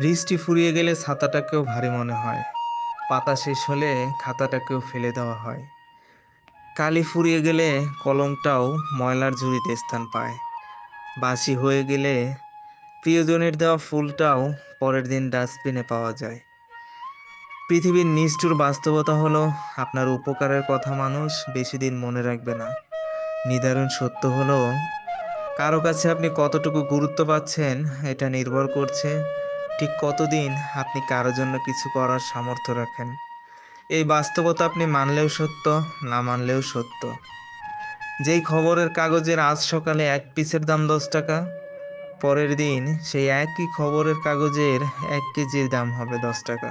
বৃষ্টি ফুরিয়ে গেলে ছাতাটাকেও ভারী মনে হয়। পাতা শেষ হলে খাতাটাকেও ফেলে দেওয়া হয়। কালি ফুরিয়ে গেলে কলমটাও ময়লার ঝুড়িতে স্থান পায়। বাসি হয়ে গেলে প্রিয়জনের দেওয়া ফুলটাও পরের দিন ডাস্টবিনে পাওয়া যায়। পৃথিবীর নিষ্ঠুর বাস্তবতা হলো, আপনার উপকারের কথা মানুষ বেশি দিন মনে রাখবে না। নিদারুণ সত্য হলো, কারো কাছে আপনি কতটুকু গুরুত্ব পাচ্ছেন এটা নির্ভর করছে ঠিক কতদিন আপনি কারো জন্য কিছু করার সামর্থ্য রাখেন। এই বাস্তবতা আপনি মানলেও সত্য, না মানলেও সত্য। যেই খবরের কাগজের আজ সকালে এক পিসের দাম 10 টাকা, পরের দিন সেই একই খবরের কাগজের 1 কেজির দাম হবে 10 টাকা।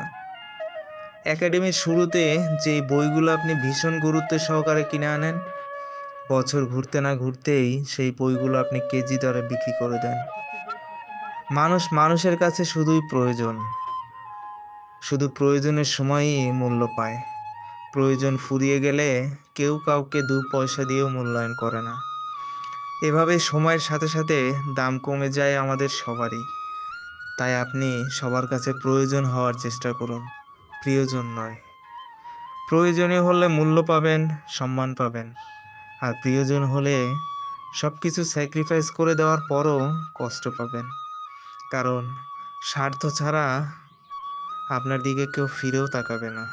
একাডেমির শুরুতে যেই বইগুলো আপনি ভীষণ গুরুত্ব সহকারে কিনে আনেন, বছর ঘুরতে না ঘুরতেই সেই বইগুলো আপনি কেজি দরে বিক্রি করে দেন। মানুষ মানুষের কাছে শুধুই প্রয়োজন, শুধু প্রয়োজনের সময়ই মূল্য পায়। প্রয়োজন ফুরিয়ে গেলে কেউ কাউকে 2 পয়সা দিয়েও মূল্যায়ন করে না। এভাবে সময়ের সাথে সাথে দাম কমে যায় আমাদের সবারই। তাই আপনি সবার কাছে প্রয়োজন হওয়ার চেষ্টা করুন, প্রিয়জন নয়। প্রয়োজনীয় হলে মূল্য পাবেন, সম্মান পাবেন। আর প্রিয়জন হলে সব কিছু স্যাক্রিফাইস করে দেওয়ার পরও কষ্ট পাবেন। কারণ স্বার্থ ছাড়া আপনার দিকে কেউ ফিরেও তাকাবে না।